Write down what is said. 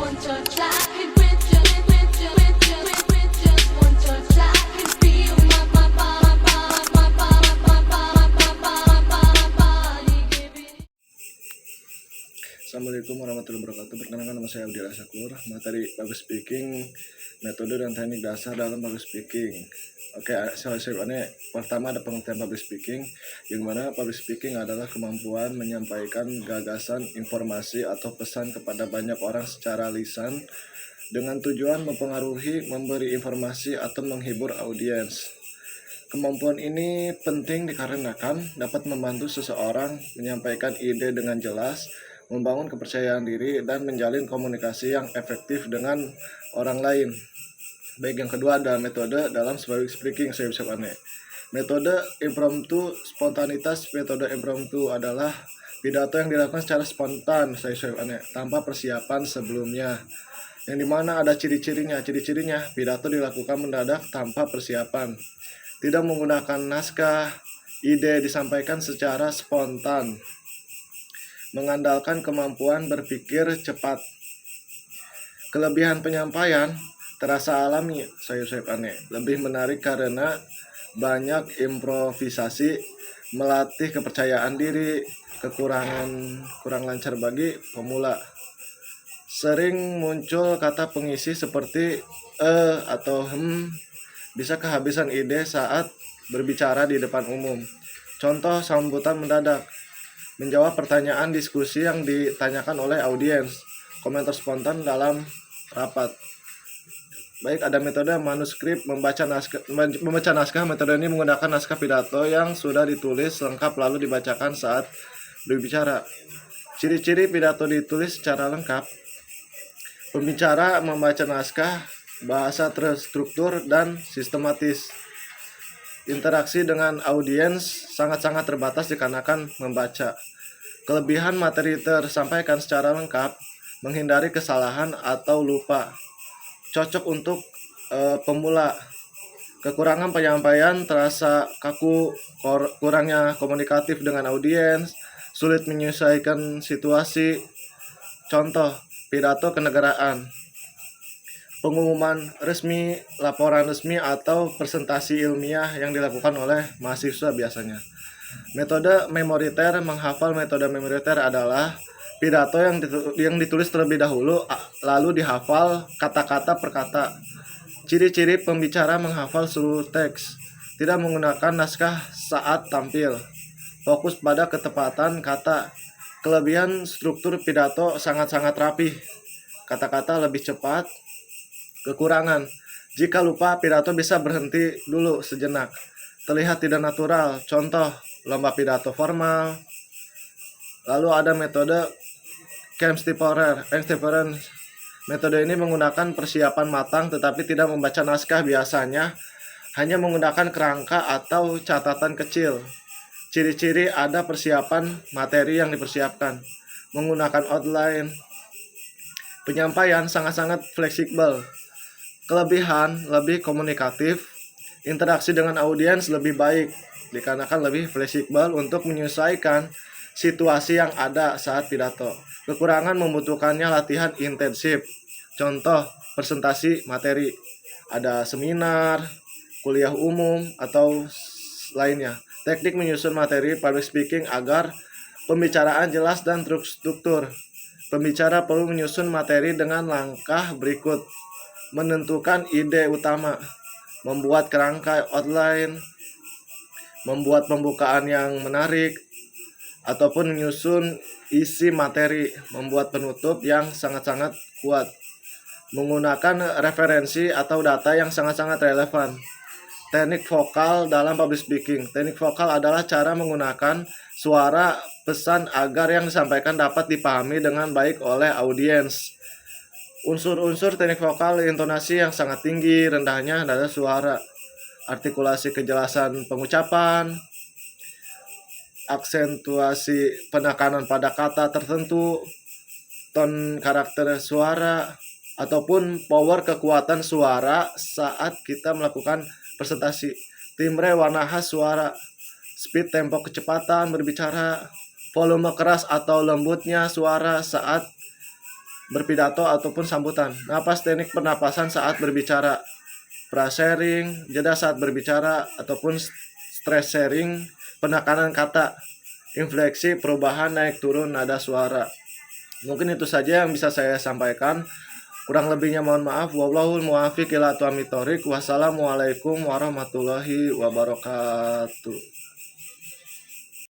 one touch, I can with you, with you, with you, with just one touch, I can feel my body giving. Assalamualaikum warahmatullahi wabarakatuh. Perkenalkan, nama saya Abdillah Sakur. Materi public speaking, metode dan teknik dasar dalam public speaking. Oke, pertama ada pengertian public speaking, yang mana public speaking adalah kemampuan menyampaikan gagasan, informasi, atau pesan kepada banyak orang secara lisan dengan tujuan mempengaruhi, memberi informasi, atau menghibur audiens. Kemampuan ini penting dikarenakan dapat membantu seseorang menyampaikan ide dengan jelas, membangun kepercayaan diri, dan menjalin komunikasi yang efektif dengan orang lain. Baik, yang kedua ada metode dalam public speaking. Metode impromptu, spontanitas. Metode impromptu adalah pidato yang dilakukan secara spontan tanpa persiapan sebelumnya, yang dimana ada ciri-cirinya. Pidato dilakukan mendadak tanpa persiapan, tidak menggunakan naskah, ide disampaikan secara spontan, mengandalkan kemampuan berpikir cepat. Kelebihan penyampaian terasa alami, lebih menarik karena banyak improvisasi, melatih kepercayaan diri. Kurang lancar bagi pemula. Sering muncul kata pengisi seperti atau bisa kehabisan ide saat berbicara di depan umum. Contoh, sambutan mendadak, menjawab pertanyaan diskusi yang ditanyakan oleh audiens, komentar spontan dalam rapat. Baik, ada metode manuskrip, membaca naskah. Metode ini menggunakan naskah pidato yang sudah ditulis lengkap lalu dibacakan saat berbicara. Ciri-ciri pidato ditulis secara lengkap: pembicara membaca naskah, bahasa terstruktur dan sistematis. Interaksi dengan audiens sangat-sangat terbatas dikarenakan membaca. Kelebihan materi tersampaikan secara lengkap, menghindari kesalahan atau lupa. Cocok untuk pemula. Kekurangan penyampaian terasa kaku, kurangnya komunikatif dengan audiens, sulit menyesuaikan situasi. Contoh, pidato kenegaraan, pengumuman resmi, laporan resmi, atau presentasi ilmiah yang dilakukan oleh mahasiswa biasanya. Metode memoriter, menghafal. Metode memoriter adalah pidato yang ditulis terlebih dahulu, lalu dihafal kata-kata per kata. Ciri-ciri pembicara menghafal seluruh teks, tidak menggunakan naskah saat tampil, fokus pada ketepatan kata. Kelebihan, struktur pidato sangat-sangat rapih, kata-kata lebih cepat. Kekurangan, jika lupa, pidato bisa berhenti dulu sejenak, terlihat tidak natural. Contoh, lomba pidato formal. Lalu ada metode extemporer. Metode ini menggunakan persiapan matang tetapi tidak membaca naskah, biasanya hanya menggunakan kerangka atau catatan kecil. Ciri-ciri, ada persiapan materi yang dipersiapkan, menggunakan outline. Penyampaian sangat-sangat fleksibel. Kelebihan, lebih komunikatif, interaksi dengan audiens lebih baik dikarenakan lebih fleksibel untuk menyesuaikan situasi yang ada saat pidato. Kekurangan, membutuhkannya latihan intensif. Contoh, presentasi materi, ada seminar, kuliah umum, atau lainnya. Teknik menyusun materi public speaking agar pembicaraan jelas dan terstruktur. Pembicara perlu menyusun materi dengan langkah berikut: menentukan ide utama, membuat kerangka outline, membuat pembukaan yang menarik, ataupun menyusun isi materi, membuat penutup yang sangat-sangat kuat, menggunakan referensi atau data yang sangat-sangat relevan. Teknik vokal dalam public speaking. Teknik vokal adalah cara menggunakan suara pesan agar yang disampaikan dapat dipahami dengan baik oleh audiens. Unsur-unsur teknik vokal: intonasi yang sangat tinggi, rendahnya nada suara, artikulasi, kejelasan pengucapan, aksentuasi, penekanan pada kata tertentu, ton karakter suara, ataupun power, kekuatan suara saat kita melakukan presentasi. Timbre, warna khas suara, speed, tempo, kecepatan berbicara, volume keras atau lembutnya suara saat berpidato ataupun sambutan. Napas teknik pernapasan saat berbicara, pra-sharing, jeda saat berbicara ataupun stress sharing, penekanan kata, infleksi, perubahan naik turun nada suara. Mungkin itu saja yang bisa saya sampaikan. Kurang lebihnya mohon maaf. Wallahul muwaffiq ila aqwamit thoriq. Wassalamualaikum warahmatullahi wabarakatuh.